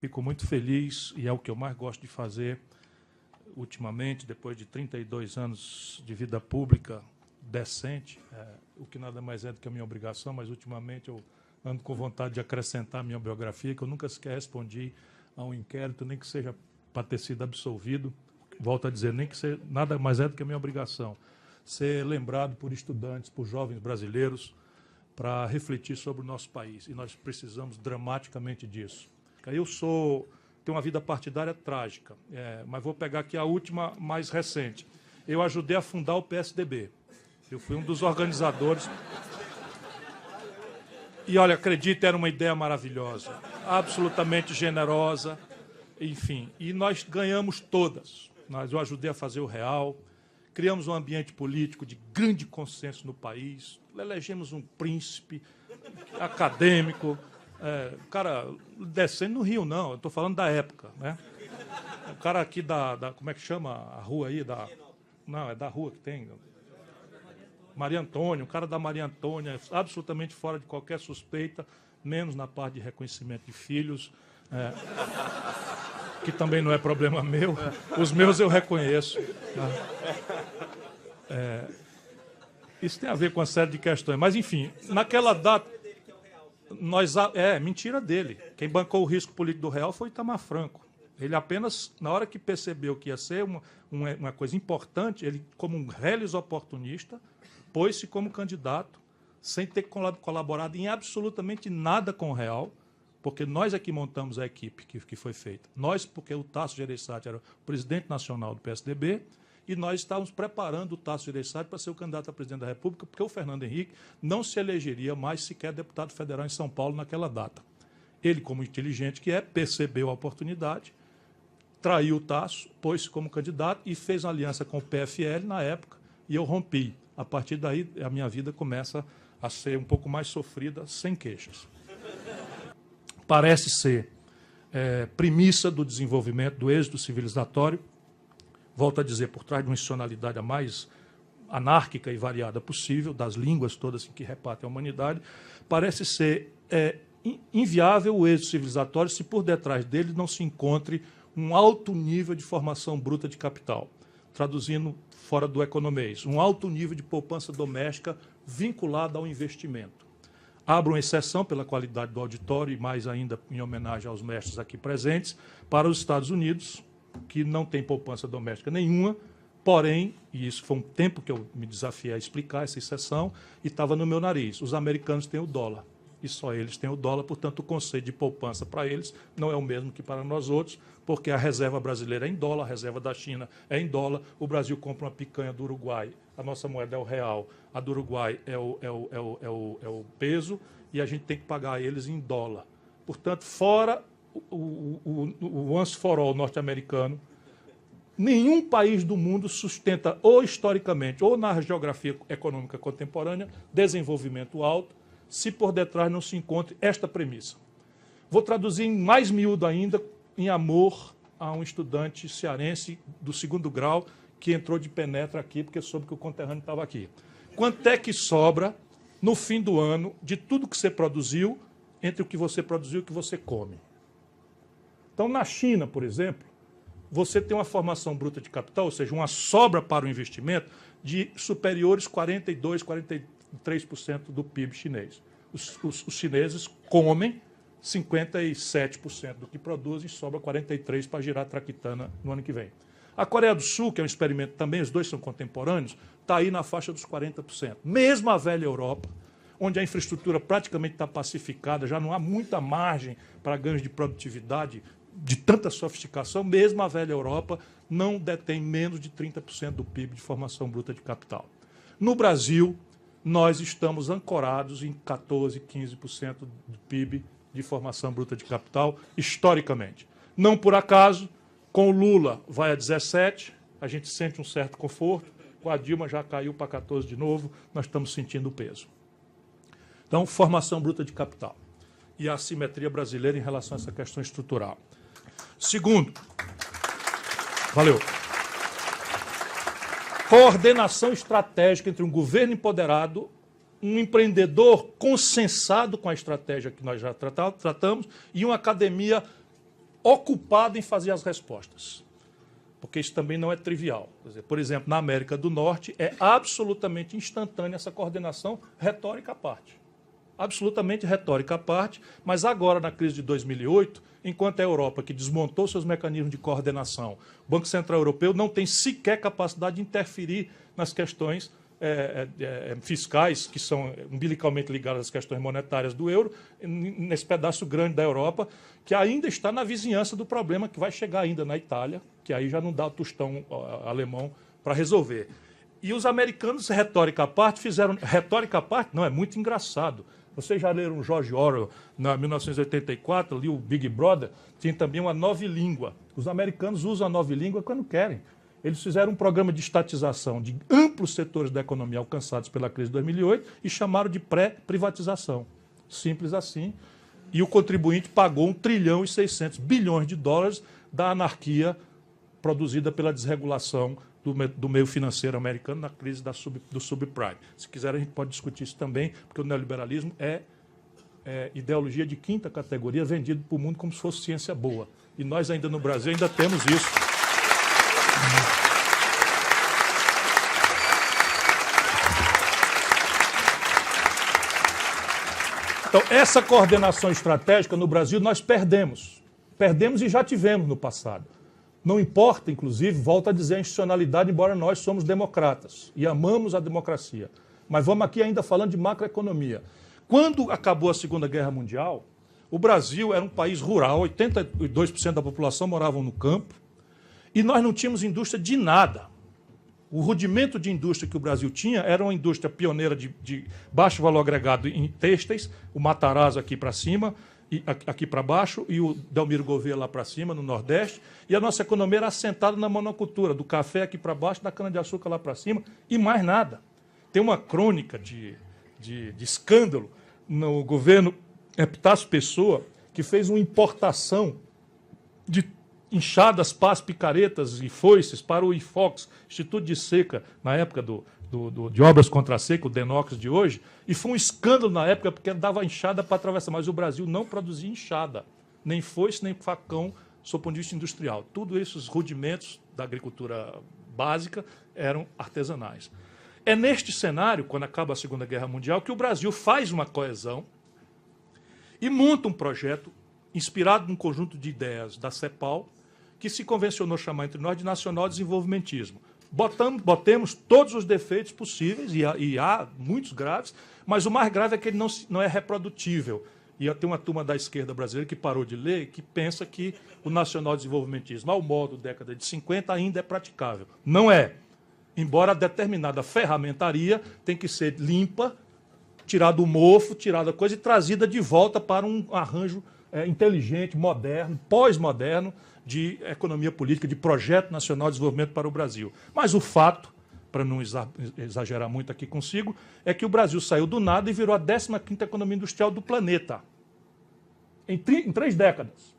Fico muito feliz, e é o que eu mais gosto de fazer ultimamente, depois de 32 anos de vida pública decente, o que nada mais é do que a minha obrigação, mas ultimamente eu ando com vontade de acrescentar a minha biografia, que eu nunca sequer respondi a um inquérito, nem que seja para ter sido absolvido. Volto a dizer, nem que seja, nada mais é do que a minha obrigação. Ser lembrado por estudantes, por jovens brasileiros, para refletir sobre o nosso país. E nós precisamos dramaticamente disso. Eu tenho uma vida partidária trágica, mas vou pegar aqui a última, mais recente. Eu ajudei a fundar o PSDB. Eu fui um dos organizadores. E, olha, acredite, era uma ideia maravilhosa, absolutamente generosa, enfim. E nós ganhamos todas. Eu ajudei a fazer o real, criamos um ambiente político de grande consenso no país, elegemos um príncipe acadêmico, cara descendo no Rio, não, eu estou falando da época, né? O cara aqui como é que chama a rua aí? Não, é da rua que tem. Maria Antônia, o cara da Maria Antônia, absolutamente fora de qualquer suspeita, menos na parte de reconhecimento de filhos, que também não é problema meu. Os meus eu reconheço. Isso tem a ver com uma série de questões. Mas, enfim, naquela data... mentira dele. Quem bancou o risco político do real foi Itamar Franco. Ele apenas, na hora que percebeu que ia ser uma coisa importante, ele, como um reles oportunista, pôs-se como candidato, sem ter colaborado em absolutamente nada com o real, porque nós é que montamos a equipe que foi feita. Nós, porque o Tasso Gereissati era o presidente nacional do PSDB, e nós estávamos preparando o Tasso Gereissati para ser o candidato a presidente da República, porque o Fernando Henrique não se elegeria mais sequer deputado federal em São Paulo naquela data. Ele, como inteligente que é, percebeu a oportunidade, traiu o Tasso, pôs-se como candidato e fez uma aliança com o PFL na época, e eu rompi. A partir daí, a minha vida começa a ser um pouco mais sofrida, sem queixas. Parece ser premissa do desenvolvimento, do êxito civilizatório, volto a dizer, por trás de uma institucionalidade a mais anárquica e variada possível, das línguas todas que repartem a humanidade, parece ser inviável o êxito civilizatório se por detrás dele não se encontre um alto nível de formação bruta de capital. Traduzindo fora do economês, um alto nível de poupança doméstica vinculada ao investimento. Abro uma exceção pela qualidade do auditório e mais ainda em homenagem aos mestres aqui presentes, para os Estados Unidos, que não tem poupança doméstica nenhuma, porém, e isso foi um tempo que eu me desafiei a explicar essa exceção, e estava no meu nariz, os americanos têm o dólar, e só eles têm o dólar, portanto, o conceito de poupança para eles não é o mesmo que para nós outros, porque a reserva brasileira é em dólar, a reserva da China é em dólar, o Brasil compra uma picanha do Uruguai, a nossa moeda é o real, a do Uruguai é o peso, e a gente tem que pagar eles em dólar. Portanto, fora o once for all norte-americano, nenhum país do mundo sustenta, ou historicamente, ou na geografia econômica contemporânea, desenvolvimento alto, se por detrás não se encontre esta premissa. Vou traduzir em mais miúdo ainda, em amor a um estudante cearense do 2º grau que entrou de penetra aqui, porque soube que o conterrâneo estava aqui. Quanto é que sobra, no fim do ano, de tudo que você produziu, entre o que você produziu e o que você come? Então, na China, por exemplo, você tem uma formação bruta de capital, ou seja, uma sobra para o investimento de superiores 42%, 43% do PIB chinês. Os chineses comem 57% do que produzem e sobra 43% para girar a traquitana no ano que vem. A Coreia do Sul, que é um experimento também, os dois são contemporâneos, está aí na faixa dos 40%. Mesmo a velha Europa, onde a infraestrutura praticamente está pacificada, já não há muita margem para ganhos de produtividade, de tanta sofisticação, mesmo a velha Europa não detém menos de 30% do PIB de formação bruta de capital. No Brasil, nós estamos ancorados em 14%, 15% do PIB de formação bruta de capital, historicamente. Não por acaso, com o Lula vai a 17%, a gente sente um certo conforto, com a Dilma já caiu para 14% de novo, nós estamos sentindo o peso. Então, formação bruta de capital e a assimetria brasileira em relação a essa questão estrutural. Segundo, valeu. Coordenação estratégica entre um governo empoderado, um empreendedor consensado com a estratégia que nós já tratamos e uma academia ocupado em fazer as respostas. Porque isso também não é trivial. Quer dizer, por exemplo, na América do Norte, é absolutamente instantânea essa coordenação, retórica à parte. Absolutamente retórica à parte, mas agora, na crise de 2008, enquanto a Europa, que desmontou seus mecanismos de coordenação, o Banco Central Europeu não tem sequer capacidade de interferir nas questões fiscais, que são umbilicalmente ligadas às questões monetárias do euro, nesse pedaço grande da Europa, que ainda está na vizinhança do problema, que vai chegar ainda na Itália, que aí já não dá o tostão alemão para resolver. E os americanos, retórica à parte, fizeram... Retórica à parte, não, é muito engraçado. Vocês já leram George Orwell, em 1984, ali o Big Brother, tinha também uma nova língua. Os americanos usam a nova língua quando querem. Eles fizeram um programa de estatização de amplos setores da economia alcançados pela crise de 2008 e chamaram de pré-privatização. Simples assim. E o contribuinte pagou 1 trilhão e 600 bilhões de dólares da anarquia produzida pela desregulação do meio financeiro americano na crise do subprime. Se quiser, a gente pode discutir isso também, porque o neoliberalismo é ideologia de quinta categoria vendido para o mundo como se fosse ciência boa. E nós ainda no Brasil ainda temos isso. Então, essa coordenação estratégica no Brasil nós perdemos. Perdemos e já tivemos no passado. Não importa, inclusive, volto a dizer a institucionalidade, embora nós somos democratas e amamos a democracia. Mas vamos aqui ainda falando de macroeconomia. Quando acabou a Segunda Guerra Mundial, o Brasil era um país rural, 82% da população moravam no campo, e nós não tínhamos indústria de nada. O rudimento de indústria que o Brasil tinha era uma indústria pioneira de baixo valor agregado em têxteis, o Matarazzo aqui para cima, e aqui para baixo, e o Delmiro Gouveia lá para cima, no Nordeste, e a nossa economia era assentada na monocultura, do café aqui para baixo, da cana-de-açúcar lá para cima, e mais nada. Tem uma crônica de escândalo no governo Epitácio Pessoa, que fez uma importação de enxadas, pás, picaretas e foices para o IFOX, Instituto de Seca, na época de Obras contra a Seca, o DENOX de hoje, e foi um escândalo na época, porque dava enxada para atravessar, mas o Brasil não produzia enxada, nem foice, nem facão, sob o ponto de vista industrial. Tudo esses rudimentos da agricultura básica eram artesanais. É neste cenário, quando acaba a Segunda Guerra Mundial, que o Brasil faz uma coesão e monta um projeto inspirado num conjunto de ideias da CEPAL, que se convencionou chamar entre nós de nacional desenvolvimentismo. Botemos todos os defeitos possíveis, e há muitos graves, mas o mais grave é que ele não é reprodutível. E tem uma turma da esquerda brasileira que parou de ler, que pensa que o nacional desenvolvimentismo, ao modo década de 50, ainda é praticável. Não é. Embora a determinada ferramentaria tem que ser limpa, tirada o mofo, tirada a coisa e trazida de volta para um arranjo inteligente, moderno, pós-moderno, de economia política, de projeto nacional de desenvolvimento para o Brasil. Mas o fato, para não exagerar muito aqui consigo, é que o Brasil saiu do nada e virou a 15ª economia industrial do planeta. Em 3 décadas.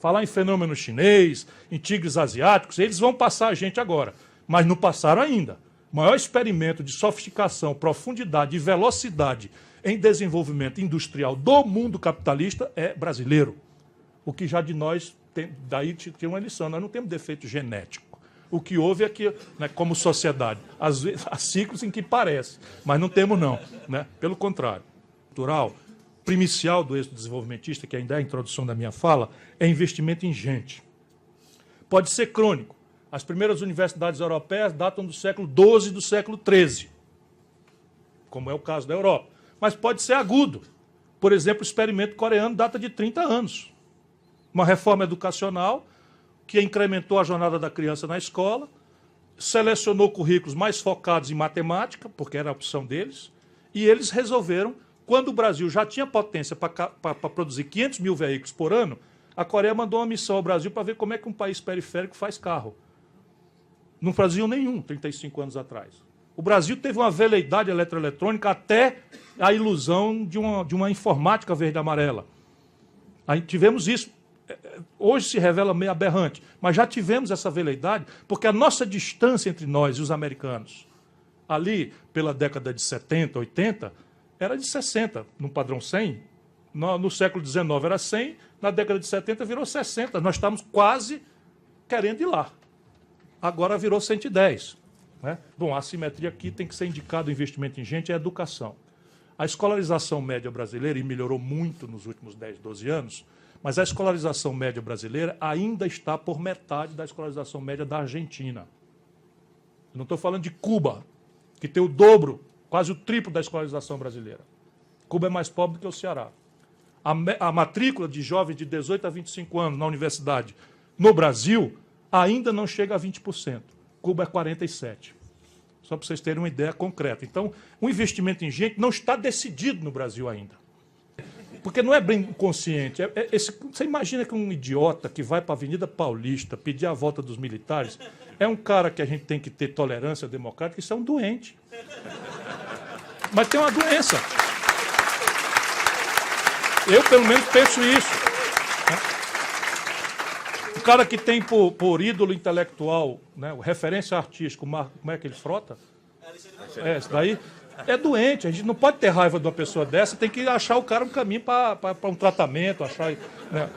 Falar em fenômeno chinês, em tigres asiáticos, eles vão passar a gente agora. Mas não passaram ainda. O maior experimento de sofisticação, profundidade e velocidade em desenvolvimento industrial do mundo capitalista é brasileiro. O que já de nós, daí tinha uma lição, nós não temos defeito genético. O que houve é que, né, como sociedade, às vezes há ciclos em que parece, mas não temos não. Né? Pelo contrário. Cultural, primicial do êxito desenvolvimentista, que ainda é a introdução da minha fala, é investimento em gente. Pode ser crônico. As primeiras universidades europeias datam do século XII e do século XIII, como é o caso da Europa. Mas pode ser agudo. Por exemplo, o experimento coreano data de 30 anos. Uma reforma educacional que incrementou a jornada da criança na escola, selecionou currículos mais focados em matemática, porque era a opção deles, e eles resolveram, quando o Brasil já tinha potência para produzir 500 mil veículos por ano, a Coreia mandou uma missão ao Brasil para ver como é que um país periférico faz carro. Não fazia nenhum 35 anos atrás. O Brasil teve uma veleidade eletroeletrônica até a ilusão de uma informática verde e amarela. Aí tivemos isso. Hoje se revela meio aberrante, mas já tivemos essa veleidade, porque a nossa distância entre nós e os americanos, ali pela década de 70, 80, era de 60, no padrão 100, No século XIX era 100, na década de 70 virou 60. Nós estamos quase querendo ir lá. Agora virou 110. Né? Bom, a assimetria aqui tem que ser indicado o investimento em gente e a educação. A escolarização média brasileira, e melhorou muito nos últimos 10, 12 anos, mas a escolarização média brasileira ainda está por metade da escolarização média da Argentina. Eu não estou falando de Cuba, que tem o dobro, quase o triplo da escolarização brasileira. Cuba é mais pobre do que o Ceará. A matrícula de jovens de 18 a 25 anos na universidade no Brasil ainda não chega a 20%. Cuba é 47%. Só para vocês terem uma ideia concreta. Então, o investimento em gente não está decidido no Brasil ainda. Porque não é bem consciente. Você imagina que um idiota que vai para a Avenida Paulista pedir a volta dos militares é um cara que a gente tem que ter tolerância democrática, isso é um doente. Mas tem uma doença. Eu, pelo menos, penso isso. O cara que tem por ídolo intelectual, né, referência artística, como é que ele frota? Isso daí é doente. A gente não pode ter raiva de uma pessoa dessa, tem que achar o cara um caminho para um tratamento. Né,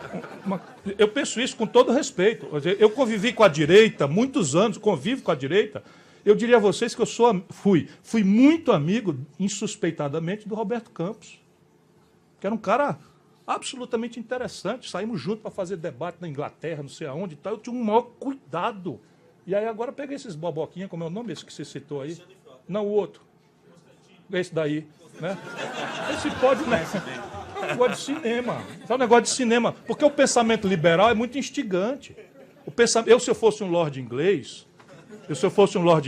eu penso isso com todo respeito. Eu convivi com a direita muitos anos, convivo com a direita. Eu diria a vocês que eu fui muito amigo, insuspeitadamente, do Roberto Campos, que era um cara absolutamente interessante. Saímos juntos para fazer debate na Inglaterra, não sei aonde e tal. Eu tinha um maior cuidado. E aí agora peguei esses boboquinhas, como é o nome esse que você citou aí? Não, o outro. Esse daí. Né? Esse pode, né? É um negócio de cinema. É um negócio de cinema. Porque o pensamento liberal é muito instigante. Se eu fosse um lord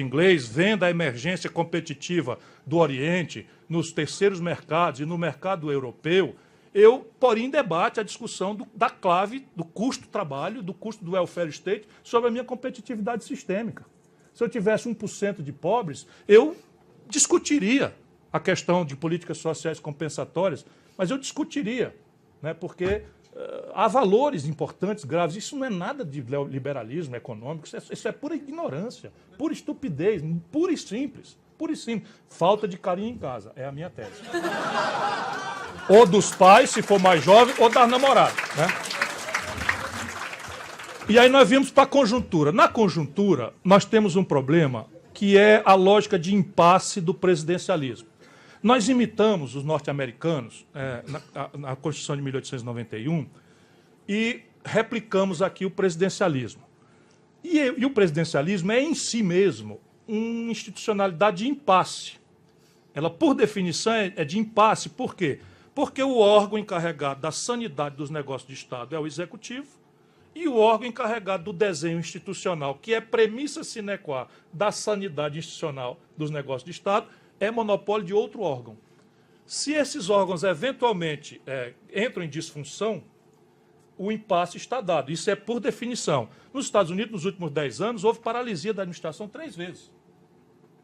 inglês, vendo a emergência competitiva do Oriente, nos terceiros mercados e no mercado europeu, eu poria em debate a discussão da clave do custo do trabalho, do custo do welfare state, sobre a minha competitividade sistêmica. Se eu tivesse 1% de pobres, eu discutiria a questão de políticas sociais compensatórias, mas eu discutiria, né, porque há valores importantes, graves. Isso não é nada de liberalismo econômico, isso é pura ignorância, pura estupidez, pura e simples. Pura e simples. Falta de carinho em casa, é a minha tese. Ou dos pais, se for mais jovem, ou das namoradas. Né? E aí nós vimos para a conjuntura. Na conjuntura, nós temos um problema que é a lógica de impasse do presidencialismo. Nós imitamos os norte-americanos na Constituição de 1891 e replicamos aqui o presidencialismo. E o presidencialismo é, em si mesmo, uma institucionalidade de impasse. Ela, por definição, é de impasse. Por quê? Porque o órgão encarregado da sanidade dos negócios de Estado é o Executivo e o órgão encarregado do desenho institucional, que é premissa sine qua da sanidade institucional dos negócios de Estado, é monopólio de outro órgão. Se esses órgãos, eventualmente, entram em disfunção, o impasse está dado. Isso é por definição. Nos Estados Unidos, nos últimos 10 anos, houve paralisia da administração 3 vezes.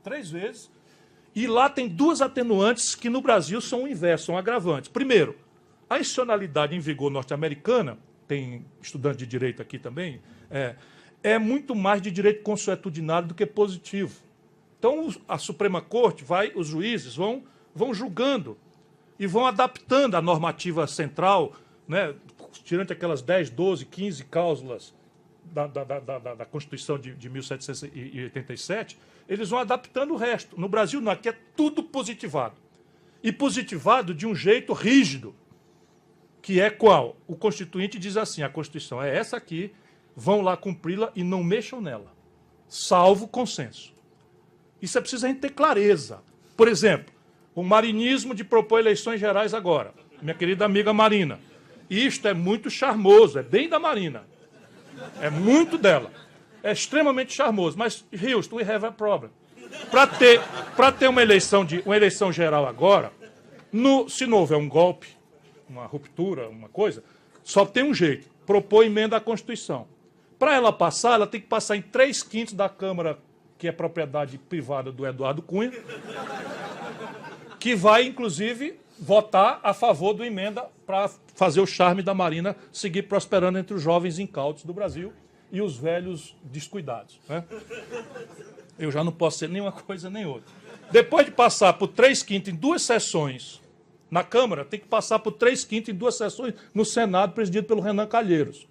3 vezes. E lá tem 2 atenuantes que no Brasil são o inverso, são agravantes. Primeiro, a institucionalidade em vigor norte-americana, tem estudante de direito aqui também, é muito mais de direito consuetudinário do que positivo. Então, a Suprema Corte os juízes vão julgando e vão adaptando a normativa central, né, tirando aquelas 10, 12, 15 cláusulas da Constituição de 1787, eles vão adaptando o resto. No Brasil, não, aqui é tudo positivado. E positivado de um jeito rígido, que é qual? O Constituinte diz assim, a Constituição é essa aqui, vão lá cumpri-la e não mexam nela, salvo consenso. Isso é preciso a gente ter clareza. Por exemplo, o marinismo de propor eleições gerais agora. Minha querida amiga Marina. Isto é muito charmoso, é bem da Marina. É muito dela. É extremamente charmoso. Mas, Houston, we have a problem. Para ter uma eleição geral agora, se não houver um golpe, uma ruptura, uma coisa, só tem um jeito. Propor emenda à Constituição. Para ela passar, ela tem que passar em 3/5 da Câmara, que é propriedade privada do Eduardo Cunha, que vai, inclusive, votar a favor do emenda para fazer o charme da Marina seguir prosperando entre os jovens incautos do Brasil e os velhos descuidados. Né? Eu já não posso ser nem uma coisa nem outra. Depois de passar por 3/5 em 2 sessões na Câmara, tem que passar por 3/5 em 2 sessões no Senado, presidido pelo Renan Calheiros.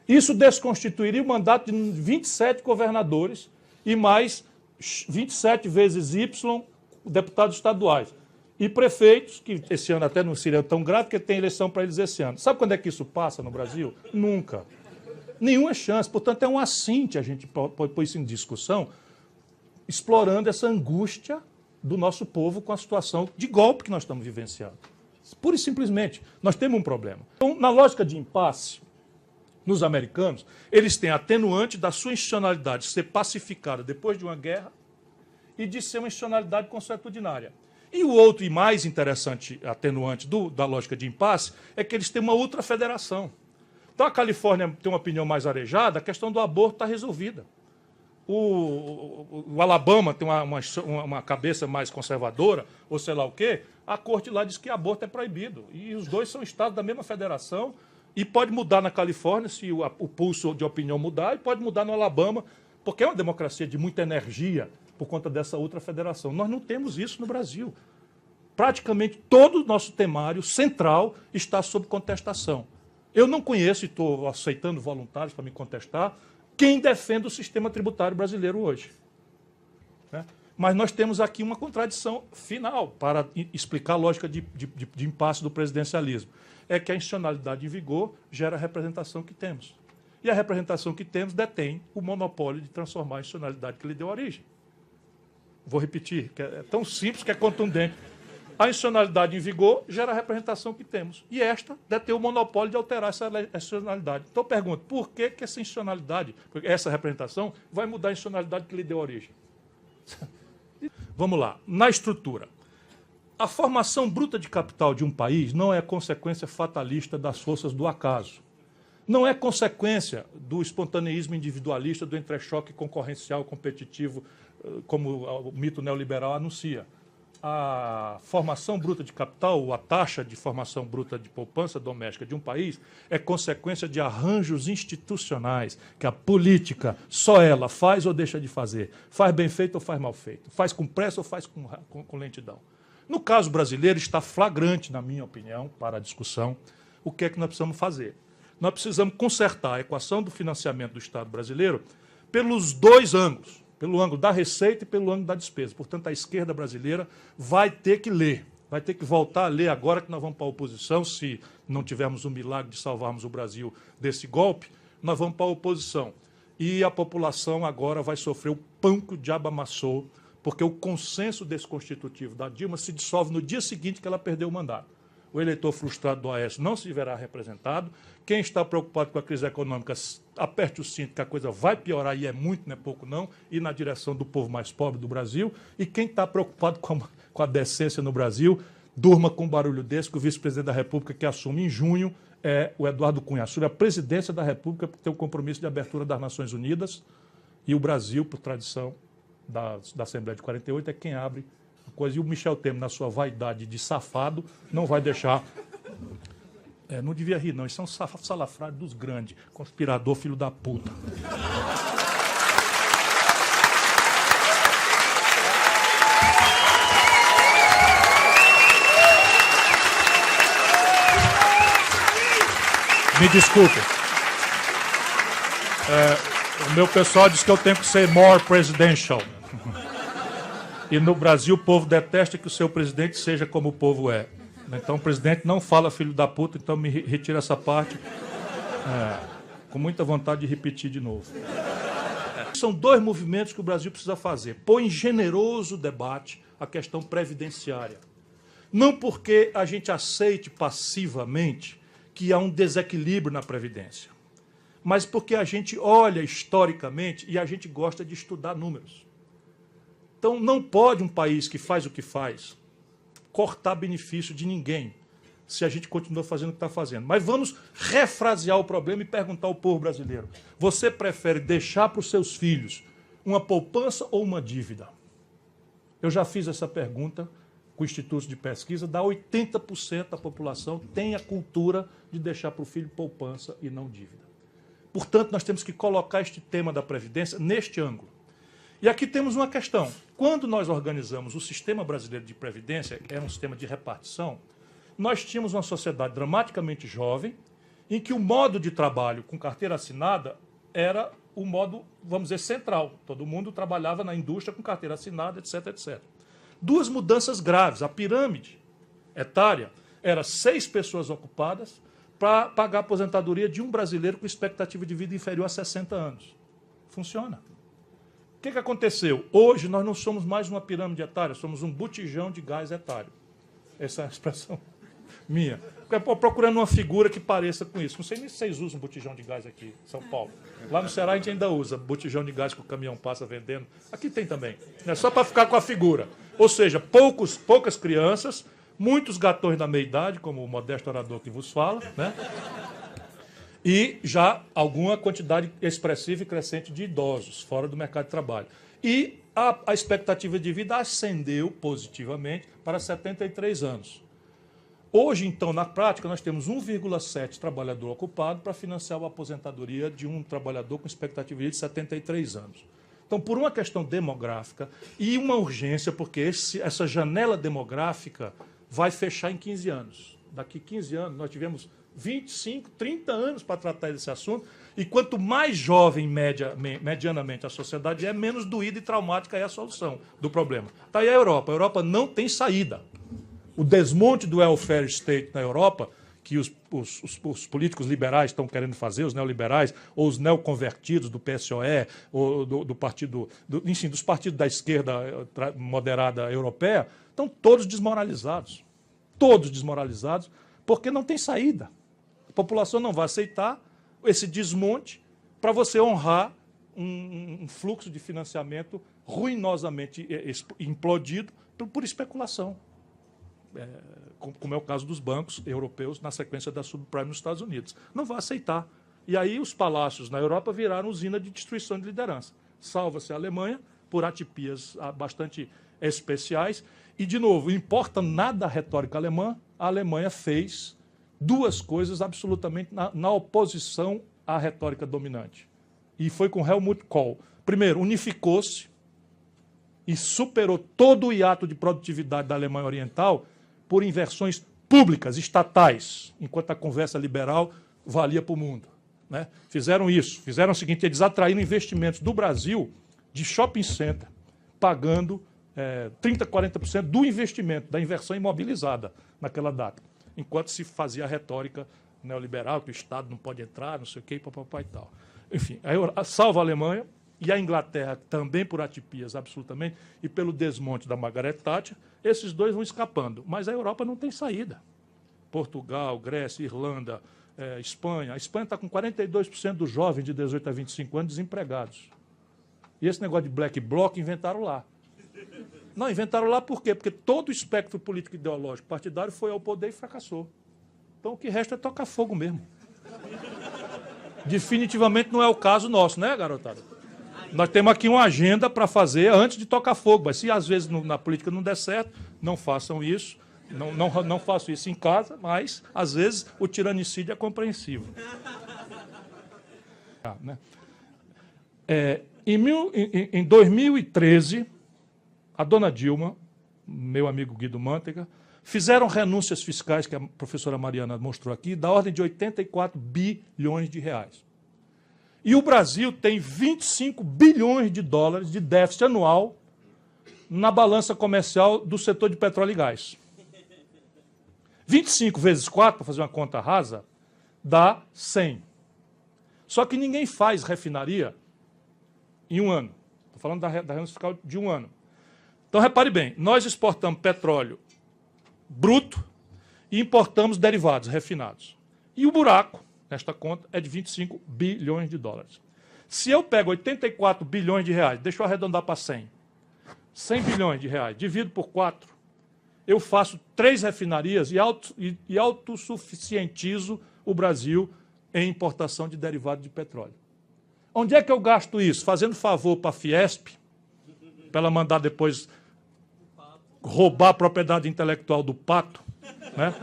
Isso desconstituiria o mandato de 27 governadores e mais 27 vezes Y deputados estaduais. E prefeitos, que esse ano até não seria tão grave, porque tem eleição para eles esse ano. Sabe quando é que isso passa no Brasil? Nunca. Nenhuma chance. Portanto, é um assinte a gente pôr isso em discussão, explorando essa angústia do nosso povo com a situação de golpe que nós estamos vivenciando. Pura e simplesmente, nós temos um problema. Então, na lógica de impasse, nos americanos, eles têm a atenuante da sua institucionalidade ser pacificada depois de uma guerra e de ser uma institucionalidade consuetudinária. E o outro e mais interessante atenuante da lógica de impasse é que eles têm uma ultrafederação. Então a Califórnia tem uma opinião mais arejada, a questão do aborto está resolvida. O Alabama tem uma cabeça mais conservadora, ou sei lá o quê, a corte lá diz que aborto é proibido. E os dois são estados da mesma federação, e pode mudar na Califórnia se o pulso de opinião mudar, e pode mudar no Alabama, porque é uma democracia de muita energia por conta dessa outra federação. Nós não temos isso no Brasil. Praticamente todo o nosso temário central está sob contestação. Eu não conheço, e estou aceitando voluntários para me contestar, quem defende o sistema tributário brasileiro hoje. Né? Mas nós temos aqui uma contradição final para explicar a lógica de impasse do presidencialismo. É que a institucionalidade em vigor gera a representação que temos. E a representação que temos detém o monopólio de transformar a institucionalidade que lhe deu origem. Vou repetir, que é tão simples que é contundente. A institucionalidade em vigor gera a representação que temos. E esta detém o monopólio de alterar essa institucionalidade. Então eu pergunto, por que essa institucionalidade, essa representação, vai mudar a institucionalidade que lhe deu origem? Vamos lá, na estrutura. A formação bruta de capital de um país não é consequência fatalista das forças do acaso. Não é consequência do espontaneísmo individualista, do entrechoque concorrencial competitivo, como o mito neoliberal anuncia. A formação bruta de capital, ou a taxa de formação bruta de poupança doméstica de um país, é consequência de arranjos institucionais que a política, só ela, faz ou deixa de fazer. Faz bem feito ou faz mal feito. Faz com pressa ou faz com lentidão. No caso brasileiro, está flagrante, na minha opinião, para a discussão, o que é que nós precisamos fazer. Nós precisamos consertar a equação do financiamento do Estado brasileiro pelos dois ângulos, pelo ângulo da receita e pelo ângulo da despesa. Portanto, a esquerda brasileira vai ter que ler, vai ter que voltar a ler agora que nós vamos para a oposição, se não tivermos o milagre de salvarmos o Brasil desse golpe, nós vamos para a oposição. E a população agora vai sofrer o pão que o diabo amassou, porque o consenso desconstitutivo da Dilma se dissolve no dia seguinte que ela perdeu o mandato. O eleitor frustrado do Aécio não se verá representado. Quem está preocupado com a crise econômica, aperte o cinto, que a coisa vai piorar, e é muito, não é pouco não, e na direção do povo mais pobre do Brasil. E quem está preocupado com a decência no Brasil, durma com um barulho desse, que o vice-presidente da República, que assume em junho, é o Eduardo Cunha. Assume a presidência da República, porque tem o compromisso de abertura das Nações Unidas, e o Brasil, por tradição da Assembleia de 48, é quem abre a coisa. E o Michel Temer, na sua vaidade de safado, não vai deixar... não devia rir, não. Isso é um salafrário dos grandes. Conspirador, filho da puta. Me desculpe. O meu pessoal diz que eu tenho que ser more presidential. E no Brasil o povo detesta que o seu presidente seja como o povo é. Então o presidente não fala filho da puta, então me retira essa parte. Com muita vontade de repetir de novo. São dois movimentos que o Brasil precisa fazer. Pôr em generoso debate a questão previdenciária. Não porque a gente aceite passivamente que há um desequilíbrio na Previdência, mas porque a gente olha historicamente e a gente gosta de estudar números. Então, não pode um país que faz o que faz cortar benefício de ninguém, se a gente continua fazendo o que está fazendo. Mas vamos refrasear o problema e perguntar ao povo brasileiro: você prefere deixar para os seus filhos uma poupança ou uma dívida? Eu já fiz essa pergunta com institutos de pesquisa, dá 80% da população tem a cultura de deixar para o filho poupança e não dívida. Portanto, nós temos que colocar este tema da Previdência neste ângulo. E aqui temos uma questão. Quando nós organizamos o sistema brasileiro de Previdência, que é um sistema de repartição, nós tínhamos uma sociedade dramaticamente jovem, em que o modo de trabalho com carteira assinada era o modo, vamos dizer, central. Todo mundo trabalhava na indústria com carteira assinada, etc, etc. Duas mudanças graves. A pirâmide etária era 6 pessoas ocupadas para pagar a aposentadoria de um brasileiro com expectativa de vida inferior a 60 anos. Funciona. O que aconteceu? Hoje nós não somos mais uma pirâmide etária, somos um botijão de gás etário. Essa é a expressão minha. Procurando uma figura que pareça com isso. Não sei nem se vocês usam botijão de gás aqui em São Paulo. Lá no Ceará a gente ainda usa botijão de gás que o caminhão passa vendendo. Aqui tem também. É só para ficar com a figura. Ou seja, poucas crianças, muitos gatões da meia-idade, como o modesto orador que vos fala, né? E já alguma quantidade expressiva e crescente de idosos fora do mercado de trabalho. E a expectativa de vida ascendeu positivamente para 73 anos. Hoje, então, na prática, nós temos 1,7 trabalhador ocupado para financiar a aposentadoria de um trabalhador com expectativa de vida de 73 anos. Então, por uma questão demográfica e uma urgência, porque essa janela demográfica vai fechar em 15 anos. Daqui 15 anos, nós tivemos 25, 30 anos para tratar desse assunto, e quanto mais jovem, medianamente, a sociedade é, menos doída e traumática é a solução do problema. Está aí a Europa. A Europa não tem saída. O desmonte do welfare state na Europa, que os políticos liberais estão querendo fazer, os neoliberais, ou os neoconvertidos do PSOE, ou do partido, enfim, dos partidos da esquerda moderada europeia, estão todos desmoralizados. Todos desmoralizados, porque não tem saída. A população não vai aceitar esse desmonte para você honrar um fluxo de financiamento ruinosamente implodido por especulação. Como é o caso dos bancos europeus na sequência da subprime nos Estados Unidos. Não vai aceitar. E aí os palácios na Europa viraram usina de destruição de liderança. Salva-se a Alemanha por atipias bastante especiais. E, de novo, importa nada a retórica alemã, a Alemanha fez duas coisas absolutamente na oposição à retórica dominante. E foi com Helmut Kohl. Primeiro, unificou-se e superou todo o hiato de produtividade da Alemanha Oriental por inversões públicas, estatais, enquanto a conversa liberal valia para o mundo. Né? Fizeram isso, fizeram o seguinte, eles atraíram investimentos do Brasil de shopping center, pagando 30%, 40% do investimento, da inversão imobilizada naquela data, enquanto se fazia a retórica neoliberal, que o Estado não pode entrar, não sei o quê, papapá e tal. Enfim, salva a Alemanha, e a Inglaterra também por atipias, absolutamente, e pelo desmonte da Margaret Thatcher, esses dois vão escapando. Mas a Europa não tem saída. Portugal, Grécia, Irlanda, Espanha. A Espanha está com 42% dos jovens de 18 a 25 anos desempregados. E esse negócio de black bloc inventaram lá. Não, inventaram lá por quê? Porque todo o espectro político ideológico partidário foi ao poder e fracassou. Então o que resta é tocar fogo mesmo. Definitivamente não é o caso nosso, né, garotada? Nós temos aqui uma agenda para fazer antes de tocar fogo, mas se às vezes na política não der certo, não façam isso, não façam isso em casa, mas às vezes o tiranicídio é compreensível. Em 2013, a dona Dilma, meu amigo Guido Mantega, fizeram renúncias fiscais, que a professora Mariana mostrou aqui, da ordem de 84 bilhões de reais. E o Brasil tem 25 bilhões de dólares de déficit anual na balança comercial do setor de petróleo e gás. 25 vezes 4, para fazer uma conta rasa, dá 100. Só que ninguém faz refinaria em um ano. Estou falando da renúncia fiscal de um ano. Então, repare bem, nós exportamos petróleo bruto e importamos derivados refinados. E o buraco, nesta conta, é de 25 bilhões de dólares. Se eu pego 84 bilhões de reais, deixa eu arredondar para 100. 100 bilhões de reais, divido por 4, eu faço 3 refinarias e autossuficientizo o Brasil em importação de derivados de petróleo. Onde é que eu gasto isso? Fazendo favor para a Fiesp, para ela mandar depois roubar a propriedade intelectual do pato, né?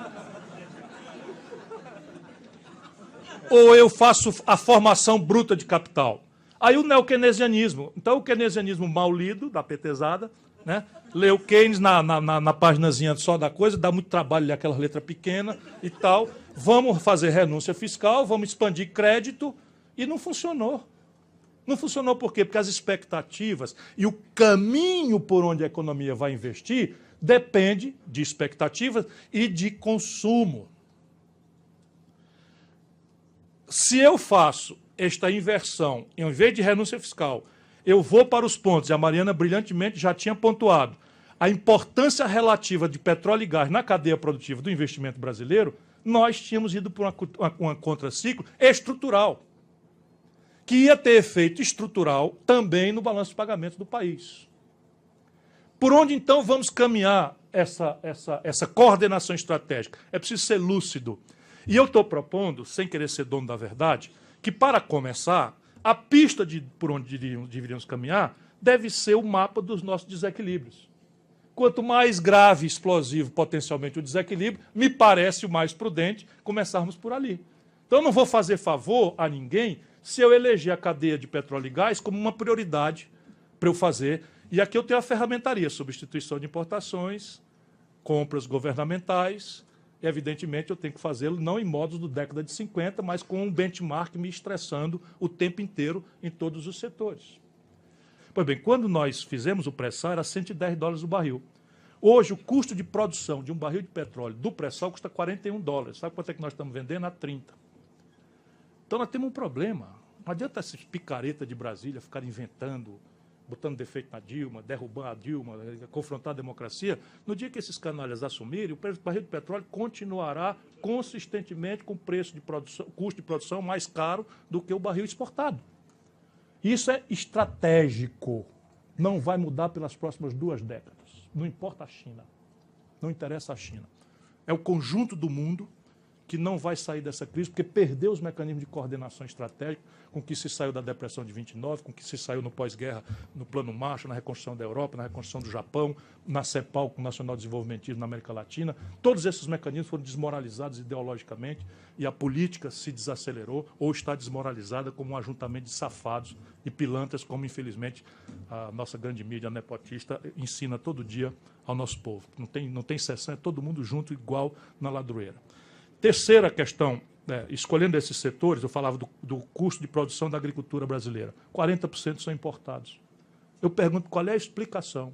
Ou eu faço a formação bruta de capital? Aí o neokeynesianismo. Então, o keynesianismo mal lido, da petezada, né? Lê o Keynes na paginazinha só da coisa, dá muito trabalho ler aquela letra pequena e tal. Vamos fazer renúncia fiscal, vamos expandir crédito, e não funcionou. Não funcionou por quê? Porque as expectativas e o caminho por onde a economia vai investir depende de expectativas e de consumo. Se eu faço esta inversão, em vez de renúncia fiscal, eu vou para os pontos, e a Mariana brilhantemente já tinha pontuado, a importância relativa de petróleo e gás na cadeia produtiva do investimento brasileiro, nós tínhamos ido por uma contraciclo estrutural, que ia ter efeito estrutural também no balanço de pagamentos do país. Por onde, então, vamos caminhar essa coordenação estratégica? É preciso ser lúcido. E eu estou propondo, sem querer ser dono da verdade, que, para começar, a pista por onde deveríamos caminhar deve ser o mapa dos nossos desequilíbrios. Quanto mais grave e explosivo potencialmente o desequilíbrio, me parece o mais prudente começarmos por ali. Então, eu não vou fazer favor a ninguém se eu eleger a cadeia de petróleo e gás como uma prioridade para eu fazer. E aqui eu tenho a ferramentaria, substituição de importações, compras governamentais. E, evidentemente, eu tenho que fazê-lo não em modos do década de 50, mas com um benchmark me estressando o tempo inteiro em todos os setores. Pois bem, quando nós fizemos o pré-sal, era $110 o barril. Hoje, o custo de produção de um barril de petróleo do pré-sal custa $41. Sabe quanto é que nós estamos vendendo? A 30. Então, nós temos um problema. Não adianta esses picaretas de Brasília ficarem inventando, botando defeito na Dilma, derrubando a Dilma, confrontar a democracia. No dia que esses canalhas assumirem, o preço do barril de petróleo continuará consistentemente com preço de produção, custo de produção mais caro do que o barril exportado. Isso é estratégico. Não vai mudar pelas próximas 2 décadas. Não importa a China. Não interessa a China. É o conjunto do mundo que não vai sair dessa crise, porque perdeu os mecanismos de coordenação estratégica com que se saiu da depressão de 29, com que se saiu no pós-guerra, no Plano Marshall, na reconstrução da Europa, na reconstrução do Japão, na CEPAL, com o Nacional Desenvolvimentismo na América Latina. Todos esses mecanismos foram desmoralizados ideologicamente e a política se desacelerou ou está desmoralizada como um ajuntamento de safados e pilantras, como, infelizmente, a nossa grande mídia nepotista ensina todo dia ao nosso povo. Não tem exceção, é todo mundo junto, igual na ladroeira. Terceira questão, escolhendo esses setores, eu falava do custo de produção da agricultura brasileira. 40% são importados. Eu pergunto qual é a explicação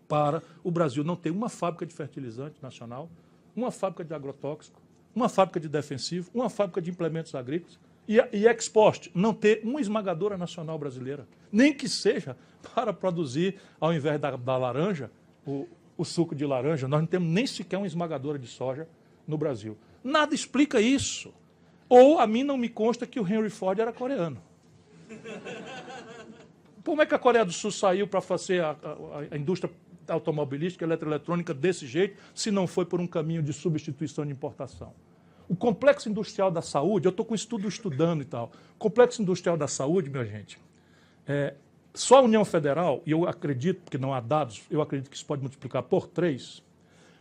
para o Brasil não ter uma fábrica de fertilizante nacional, uma fábrica de agrotóxico, uma fábrica de defensivo, uma fábrica de implementos agrícolas e export, não ter uma esmagadora nacional brasileira, nem que seja para produzir, ao invés da laranja, o suco de laranja. Nós não temos nem sequer uma esmagadora de soja no Brasil. Nada explica isso. Ou a mim não me consta que o Henry Ford era coreano. Como é que a Coreia do Sul saiu para fazer a indústria automobilística, eletroeletrônica desse jeito, se não foi por um caminho de substituição de importação? O complexo industrial da saúde, eu estou com estudo estudando e tal, o complexo industrial da saúde, minha gente, só a União Federal, e eu acredito, porque não há dados, eu acredito que isso pode multiplicar por 3,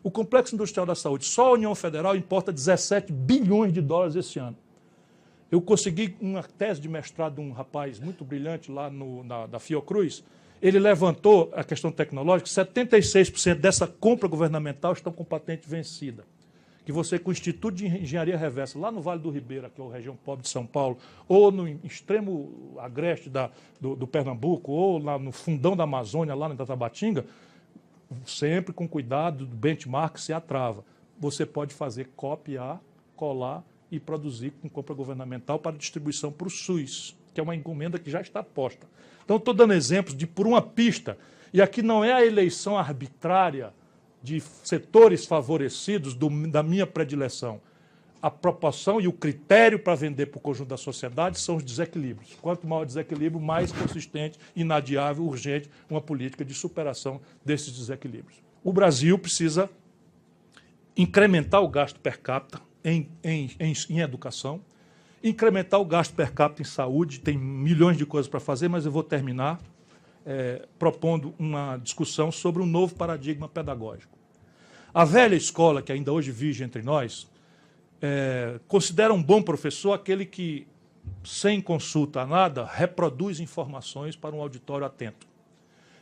o complexo industrial da saúde, só a União Federal importa $17 bilhões esse ano. Eu consegui uma tese de mestrado de um rapaz muito brilhante lá da Fiocruz. Ele levantou a questão tecnológica, 76% dessa compra governamental estão com patente vencida. Que você, com o Instituto de Engenharia Reversa, lá no Vale do Ribeira, que é a região pobre de São Paulo, ou no extremo agreste do Pernambuco, ou lá no fundão da Amazônia, lá na Tabatinga, sempre com cuidado do benchmark, se atrava. Você pode fazer copiar, colar e produzir com compra governamental para distribuição para o SUS, que é uma encomenda que já está posta. Então, estou dando exemplos de por uma pista, e aqui não é a eleição arbitrária de setores favorecidos da minha predileção. A proporção e o critério para vender para o conjunto da sociedade são os desequilíbrios. Quanto maior o desequilíbrio, mais consistente, inadiável, urgente uma política de superação desses desequilíbrios. O Brasil precisa incrementar o gasto per capita em educação, incrementar o gasto per capita em saúde, tem milhões de coisas para fazer, mas eu vou terminar propondo uma discussão sobre um novo paradigma pedagógico. A velha escola, que ainda hoje vive entre nós, considera um bom professor aquele que, sem consulta a nada, reproduz informações para um auditório atento.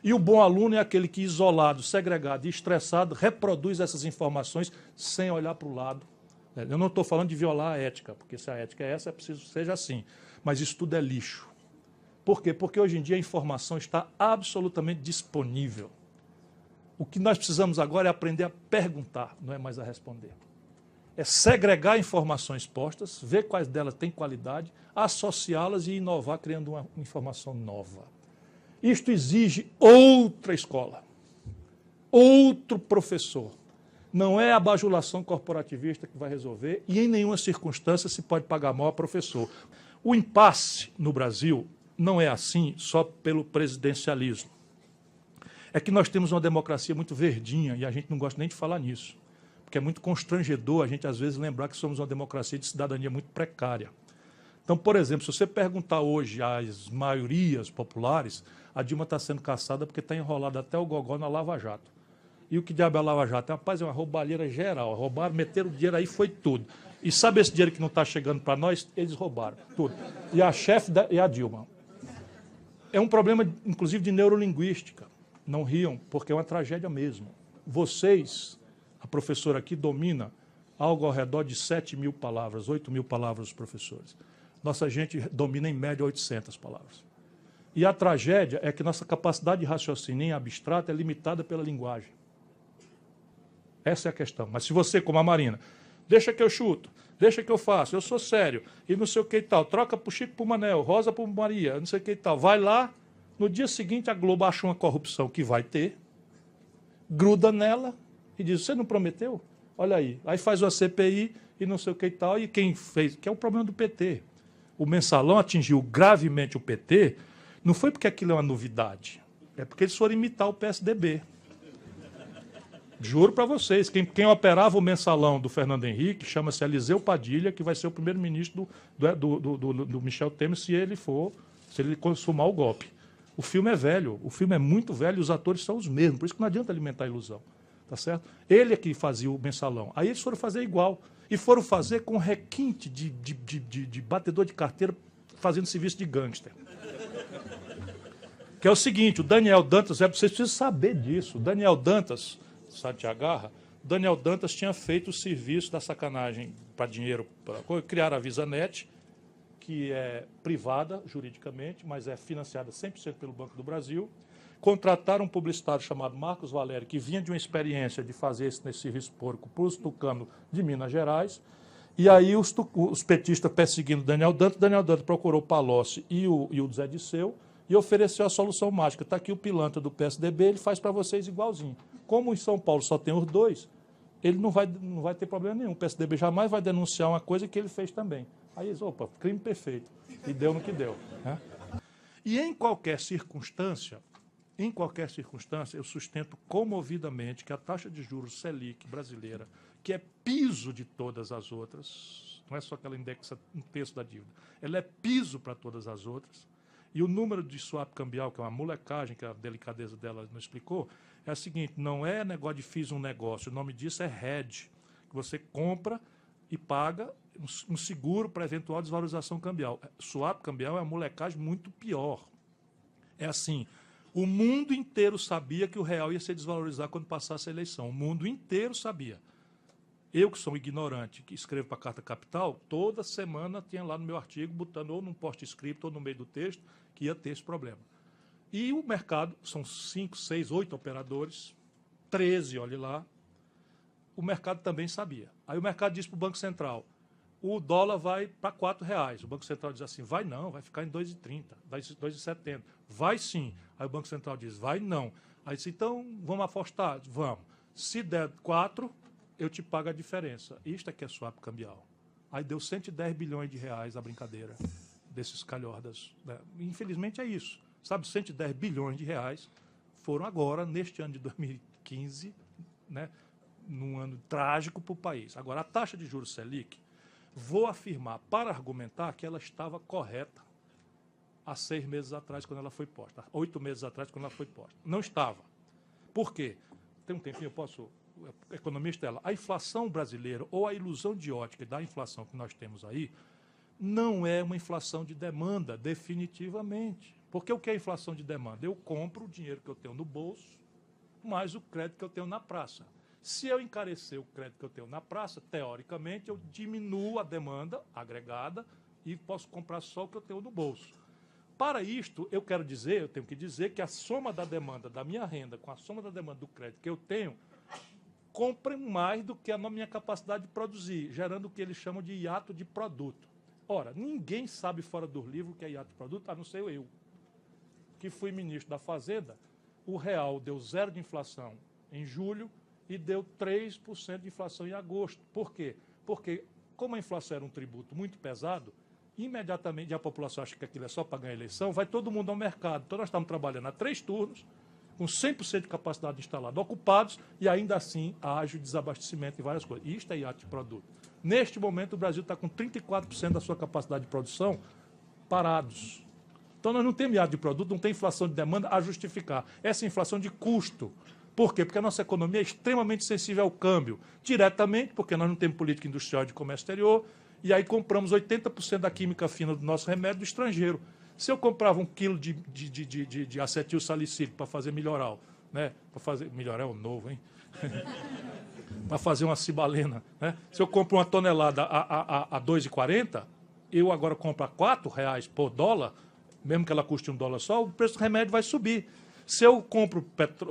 E o bom aluno é aquele que, isolado, segregado e estressado, reproduz essas informações sem olhar para o lado. Eu não estou falando de violar a ética, porque se a ética é essa, é preciso que seja assim. Mas isso tudo é lixo. Por quê? Porque hoje em dia a informação está absolutamente disponível. O que nós precisamos agora é aprender a perguntar, não é mais a responder. É segregar informações postas, ver quais delas têm qualidade, associá-las e inovar criando uma informação nova. Isto exige outra escola, outro professor. Não é a bajulação corporativista que vai resolver e em nenhuma circunstância se pode pagar mal a professor. O impasse no Brasil não é assim só pelo presidencialismo. É que nós temos uma democracia muito verdinha e a gente não gosta nem de falar nisso, porque é muito constrangedor a gente, às vezes, lembrar que somos uma democracia de cidadania muito precária. Então, por exemplo, se você perguntar hoje às maiorias populares, a Dilma está sendo caçada porque está enrolada até o gogó na Lava Jato. E o que diabo é a Lava Jato? Rapaz, é uma roubalheira geral. Roubaram, meteram o dinheiro aí, foi tudo. E sabe esse dinheiro que não está chegando para nós? Eles roubaram tudo. E a chefe é a Dilma. É um problema, inclusive, de neurolinguística. Não riam, porque é uma tragédia mesmo. Vocês, a professora aqui, domina algo ao redor de 7.000 palavras, 8.000 palavras os professores. Nossa gente domina, em média, 800 palavras. E a tragédia é que nossa capacidade de raciocínio em abstrato é limitada pela linguagem. Essa é a questão. Mas se você, como a Marina, deixa que eu chuto, deixa que eu faço, eu sou sério, e não sei o que e tal, troca pro Chico pro Manel, Rosa pro Maria, não sei o que e tal, vai lá, no dia seguinte a Globo acha uma corrupção que vai ter, gruda nela e diz, você não prometeu? Olha aí. Aí faz uma CPI e não sei o que e tal, e quem fez, que é o problema do PT. O mensalão atingiu gravemente o PT, não foi porque aquilo é uma novidade, é porque eles foram imitar o PSDB. Juro para vocês, quem operava o mensalão do Fernando Henrique chama-se Eliseu Padilha, que vai ser o primeiro-ministro do Michel Temer se ele consumar o golpe. O filme é velho, o filme é muito velho e os atores são os mesmos, por isso que não adianta alimentar a ilusão. Tá certo? Ele é que fazia o mensalão. Aí eles foram fazer igual. E foram fazer com requinte de batedor de carteira fazendo serviço de gangster. Que é o seguinte, o Daniel Dantas, vocês precisam saber disso. O Daniel Dantas, Santiagarra, Daniel Dantas tinha feito o serviço da sacanagem para dinheiro, para criar a VisaNet, que é privada juridicamente, mas é financiada 100% pelo Banco do Brasil. Contrataram um publicitário chamado Marcos Valério, que vinha de uma experiência de fazer esse serviço porco para os tucanos de Minas Gerais. E aí os petistas perseguindo Daniel Dantas procurou Palocci e o Zé Disseu e ofereceu a solução mágica. Está aqui o pilantra do PSDB, ele faz para vocês igualzinho. Como em São Paulo só tem os dois, ele não vai ter problema nenhum. O PSDB jamais vai denunciar uma coisa que ele fez também. Aí eles, opa, crime perfeito. E deu no que deu. Né? E em qualquer circunstância, eu sustento comovidamente que a taxa de juros Selic brasileira, que é piso de todas as outras, não é só que ela indexa um terço da dívida, ela é piso para todas as outras, e o número de swap cambial, que é uma molecagem, que a delicadeza dela não explicou, é a seguinte, não é negócio de fiz um negócio, o nome disso é hedge, que você compra e paga um seguro para eventual desvalorização cambial. Swap cambial é uma molecagem muito pior. É assim, o mundo inteiro sabia que o real ia se desvalorizar quando passasse a eleição. O mundo inteiro sabia. Eu, que sou um ignorante, que escrevo para a Carta Capital, toda semana tinha lá no meu artigo, botando ou num post-script ou no meio do texto, que ia ter esse problema. E o mercado, são 5, 6, 8 operadores, 13, olhe lá, o mercado também sabia. Aí o mercado disse para o Banco Central, o dólar vai para R$4. O Banco Central diz assim, vai não, vai ficar em 2,30, vai 2,70. Vai sim. Aí o Banco Central diz, vai não. Aí disse, então vamos apostar? Vamos. Se der 4, eu te pago a diferença. Isto é que é swap cambial. Aí deu 110 bilhões de reais a brincadeira desses calhordas. Né? Infelizmente é isso. Sabe, 110 bilhões de reais foram agora, neste ano de 2015, né, num ano trágico para o país. Agora, a taxa de juros Selic, vou afirmar, para argumentar, que ela estava correta há 6 meses atrás, quando ela foi posta. 8 meses atrás, quando ela foi posta. Não estava. Por quê? Tem um tempinho, eu posso... Economista, ela, a inflação brasileira, ou a ilusão de ótica da inflação que nós temos aí, não é uma inflação de demanda, definitivamente. Porque o que é inflação de demanda? Eu compro o dinheiro que eu tenho no bolso, mais o crédito que eu tenho na praça. Se eu encarecer o crédito que eu tenho na praça, teoricamente, eu diminuo a demanda agregada e posso comprar só o que eu tenho no bolso. Para isto, eu tenho que dizer que a soma da demanda da minha renda com a soma da demanda do crédito que eu tenho, comprem mais do que a minha capacidade de produzir, gerando o que eles chamam de hiato de produto. Ora, ninguém sabe fora do livro o que é hiato de produto, a não ser eu, que fui ministro da Fazenda. O real deu 0 de inflação em julho e deu 3% de inflação em agosto. Por quê? Porque, como a inflação era um tributo muito pesado, imediatamente a população acha que aquilo é só para ganhar eleição, vai todo mundo ao mercado. Então, nós estamos trabalhando a 3 turnos, com 100% de capacidade instalada, ocupados, e ainda assim haja desabastecimento em várias coisas. E isto é hiato de produto. Neste momento, o Brasil está com 34% da sua capacidade de produção parados. Então, nós não temos hiato de produto, não tem inflação de demanda a justificar. Essa é inflação de custo. Por quê? Porque a nossa economia é extremamente sensível ao câmbio. Diretamente, porque nós não temos política industrial de comércio exterior, e aí compramos 80% da química fina do nosso remédio do estrangeiro. Se eu comprava 1 quilo de acetil salicílico para fazer melhoral, né? Para fazer melhoral novo, hein? Para fazer uma cibalena, né? Se eu compro uma tonelada a R$ 2,40, eu agora compro a R$ 4,00 por dólar, mesmo que ela custe $1 só, o preço do remédio vai subir. Se eu compro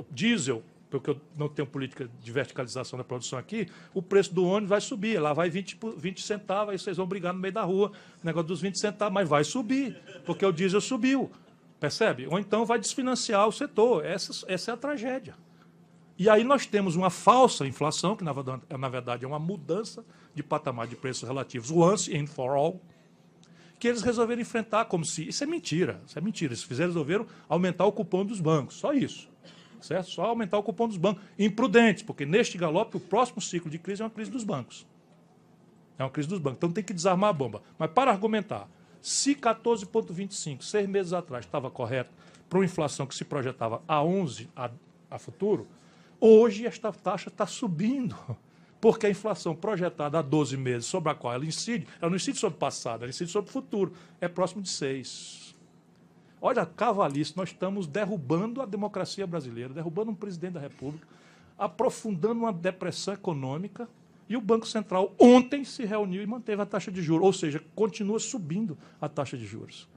diesel, porque eu não tenho política de verticalização da produção aqui, o preço do ônibus vai subir. Lá vai 20 centavos, aí vocês vão brigar no meio da rua, o negócio dos 20 centavos, mas vai subir, porque o diesel subiu. Percebe? Ou então vai desfinanciar o setor. Essa é a tragédia. E aí nós temos uma falsa inflação, que na verdade é uma mudança de patamar de preços relativos, once and for all, que eles resolveram enfrentar como se... Isso é mentira, Eles resolveram aumentar o cupom dos bancos, só isso. Certo? Só aumentar o cupom dos bancos. Imprudentes, porque neste galope o próximo ciclo de crise é uma crise dos bancos. É uma crise dos bancos. Então tem que desarmar a bomba. Mas para argumentar, se 14,25, 6 meses atrás, estava correto para uma inflação que se projetava a 11 a futuro, hoje esta taxa está subindo. Porque a inflação projetada há 12 meses, sobre a qual ela não incide sobre o passado, ela incide sobre o futuro, é próximo de 6. Olha, cavalice, nós estamos derrubando a democracia brasileira, derrubando um presidente da República, aprofundando uma depressão econômica, e o Banco Central ontem se reuniu e manteve a taxa de juros, ou seja, continua subindo a taxa de juros.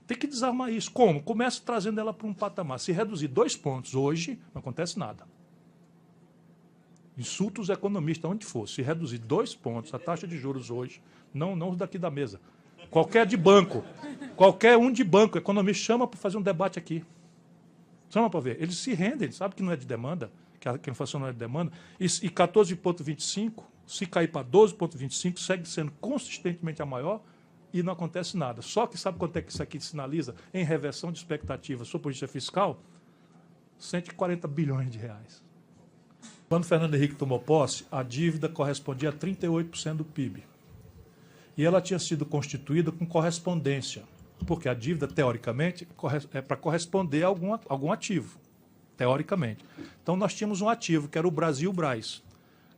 Tem que desarmar isso. Como? Começa trazendo ela para um patamar. Se reduzir 2 pontos hoje, não acontece nada. Insulta os economistas onde for. Se reduzir 2 pontos a taxa de juros hoje, não os daqui da mesa, qualquer de banco, qualquer um de banco, o economista chama para fazer um debate aqui. Chama para ver. Eles se rendem, eles sabem que não é de demanda, que a inflação não é de demanda, e 14,25, se cair para 12,25, segue sendo consistentemente a maior e não acontece nada. Só que sabe quanto é que isso aqui sinaliza em reversão de expectativas sobre política fiscal? 140 bilhões de reais. Quando Fernando Henrique tomou posse, a dívida correspondia a 38% do PIB. E ela tinha sido constituída com correspondência, porque a dívida, teoricamente, é para corresponder a algum ativo, teoricamente. Então, nós tínhamos um ativo, que era o Brasil-Brás.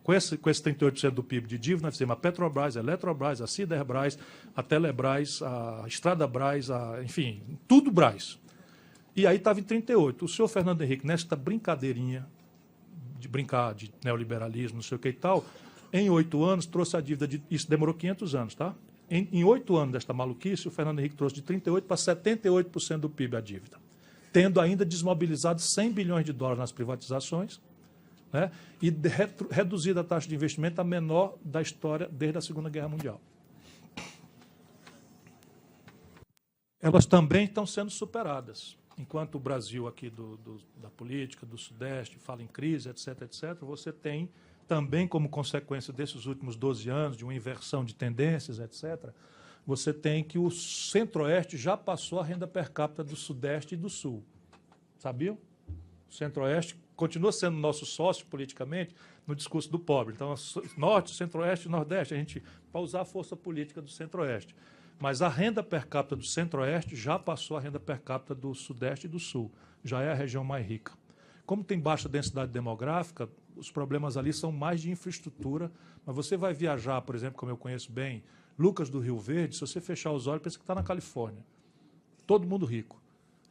Com esse 38% do PIB de dívida, nós fizemos a Petrobras, a Eletrobras, a Siderbras, a Telebrás, a Estradabrás, enfim, tudo Brás. E aí estava em 38%. O senhor Fernando Henrique, nesta brincadeirinha, de brincar de neoliberalismo, não sei o que e tal, em 8 anos trouxe a dívida, isso demorou 500 anos, tá? Em 8 anos desta maluquice, o Fernando Henrique trouxe de 38% para 78% do PIB a dívida, tendo ainda desmobilizado 100 bilhões de dólares nas privatizações, né? E reduzido a taxa de investimento a menor da história desde a Segunda Guerra Mundial. Elas também estão sendo superadas. Enquanto o Brasil aqui da política, do Sudeste, fala em crise, etc., você tem também, como consequência desses últimos 12 anos, de uma inversão de tendências, etc., você tem que o Centro-Oeste já passou a renda per capita do Sudeste e do Sul. Sabiam? O Centro-Oeste continua sendo nosso sócio politicamente no discurso do pobre. Então, Norte, Centro-Oeste e Nordeste, para usar a força política do Centro-Oeste. Mas a renda per capita do Centro-Oeste já passou a renda per capita do Sudeste e do Sul. Já é a região mais rica. Como tem baixa densidade demográfica, os problemas ali são mais de infraestrutura. Mas você vai viajar, por exemplo, como eu conheço bem, Lucas do Rio Verde, se você fechar os olhos, pensa que está na Califórnia. Todo mundo rico,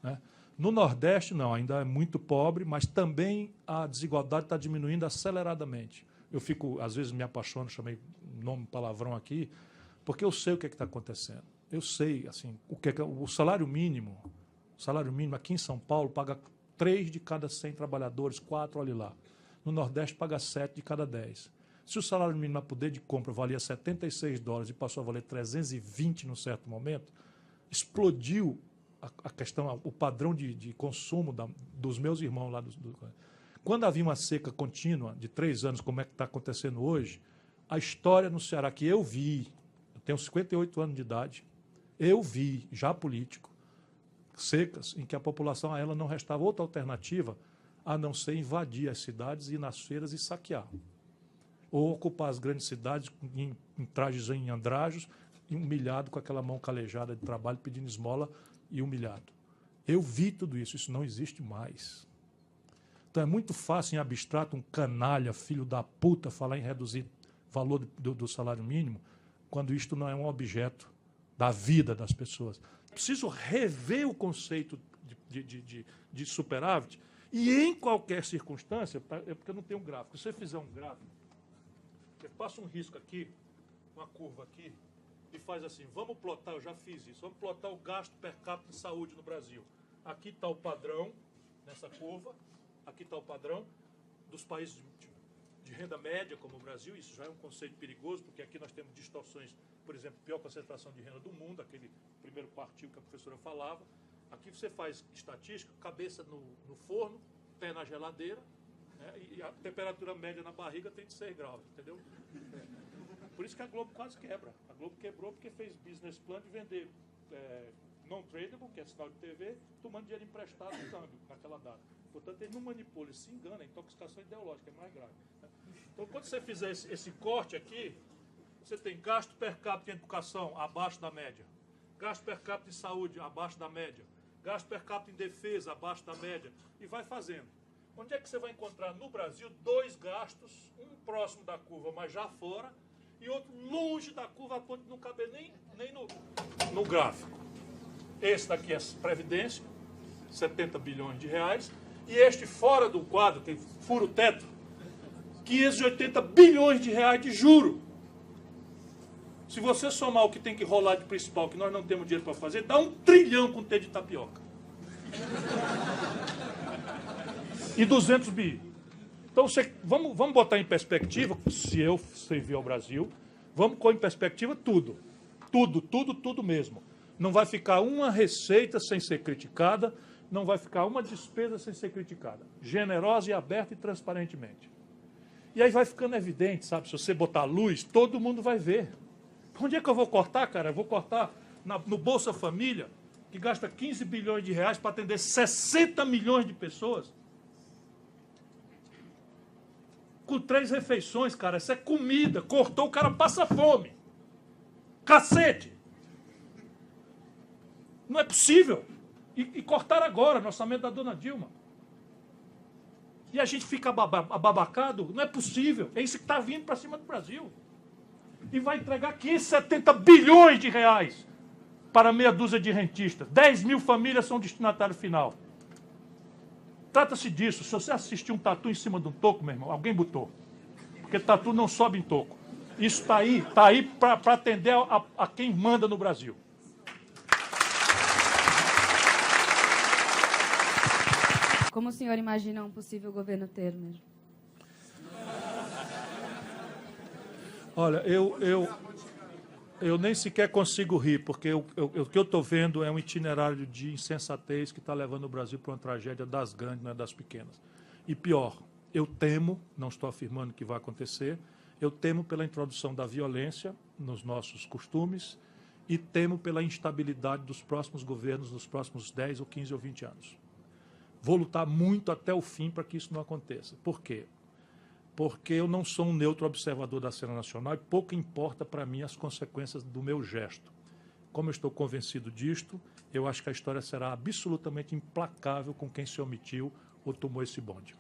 né? No Nordeste, não, ainda é muito pobre, mas também a desigualdade está diminuindo aceleradamente. Eu fico, às vezes, me apaixono, chamei nome palavrão aqui, porque eu sei o que está acontecendo. Eu sei, assim, o salário mínimo aqui em São Paulo paga 3 de cada 100 trabalhadores, 4, olha lá. No Nordeste paga 7 de cada 10. Se o salário mínimo a poder de compra valia $76 e passou a valer 320 num certo momento, explodiu a questão, o padrão de consumo dos meus irmãos lá. Quando havia uma seca contínua de 3 anos, como é que está acontecendo hoje, a história no Ceará que eu vi, eu tenho 58 anos de idade, eu vi, já político, secas em que a população a ela não restava outra alternativa a não ser invadir as cidades, ir nas feiras e saquear. Ou ocupar as grandes cidades em trajes em andrajos, humilhado com aquela mão calejada de trabalho, pedindo esmola e humilhado. Eu vi tudo isso, isso não existe mais. Então é muito fácil, em abstrato, um canalha, filho da puta, falar em reduzir o valor do salário mínimo, quando isto não é um objeto da vida das pessoas. Preciso rever o conceito de superávit e, em qualquer circunstância, é porque eu não tenho um gráfico. Se você fizer um gráfico, você passa um risco aqui, uma curva aqui, e faz assim, vamos plotar, eu já fiz isso, vamos plotar o gasto per capita em saúde no Brasil. Aqui está o padrão, nessa curva, aqui está o padrão dos países de renda média, como o Brasil. Isso já é um conceito perigoso, porque aqui nós temos distorções, por exemplo, pior concentração de renda do mundo, aquele primeiro quartil que a professora falava. Aqui você faz estatística, cabeça no forno, pé na geladeira, né, e a temperatura média na barriga tem de 6 graus, entendeu? Por isso que a Globo quase quebra. A Globo quebrou porque fez business plan de vender non-tradable, que é sinal de TV, tomando dinheiro emprestado no câmbio naquela data. Portanto, ele não manipula, ele se engana, a intoxicação ideológica é mais grave. Né? Então, quando você fizer esse corte aqui, você tem gasto per capita em educação abaixo da média, gasto per capita em saúde abaixo da média, gasto per capita em defesa abaixo da média, e vai fazendo. Onde é que você vai encontrar no Brasil 2 gastos, um próximo da curva, mas já fora, e outro longe da curva, a ponto de não caber nem no gráfico. Esse daqui é Previdência, 70 bilhões de reais, e este fora do quadro, que fura o teto, 580 bilhões de reais de juro. Se você somar o que tem que rolar de principal, que nós não temos dinheiro para fazer, dá 1 trilhão com T de tapioca. E 200 bi. Então, vamos botar em perspectiva, se eu servir ao Brasil, vamos pôr em perspectiva tudo. Tudo mesmo. Não vai ficar uma receita sem ser criticada, não vai ficar uma despesa sem ser criticada. Generosa e aberta e transparentemente. E aí vai ficando evidente, sabe? Se você botar luz, todo mundo vai ver. Onde é que eu vou cortar, cara? Eu vou cortar no Bolsa Família, que gasta 15 bilhões de reais para atender 60 milhões de pessoas. Com 3 refeições, cara. Isso é comida. Cortou, o cara passa fome. Cacete! Não é possível. E cortaram agora no orçamento da dona Dilma. E a gente fica ababacado. Não é possível. É isso que está vindo para cima do Brasil. E vai entregar 570 bilhões de reais para meia dúzia de rentistas. 10 mil famílias são destinatário final. Trata-se disso. Se você assistir um tatu em cima de um toco, meu irmão, alguém botou. Porque tatu não sobe em toco. Isso está aí para atender a quem manda no Brasil. Como o senhor imagina um possível governo Temer? Olha, eu nem sequer consigo rir, porque o que eu estou vendo é um itinerário de insensatez que está levando o Brasil para uma tragédia das grandes, não é das pequenas. E pior, eu temo, não estou afirmando que vai acontecer, eu temo pela introdução da violência nos nossos costumes e temo pela instabilidade dos próximos governos nos próximos 10 ou 15 ou 20 anos. Vou lutar muito até o fim para que isso não aconteça. Por quê? Porque eu não sou um neutro observador da cena nacional e pouco importa para mim as consequências do meu gesto. Como eu estou convencido disto, eu acho que a história será absolutamente implacável com quem se omitiu ou tomou esse bonde.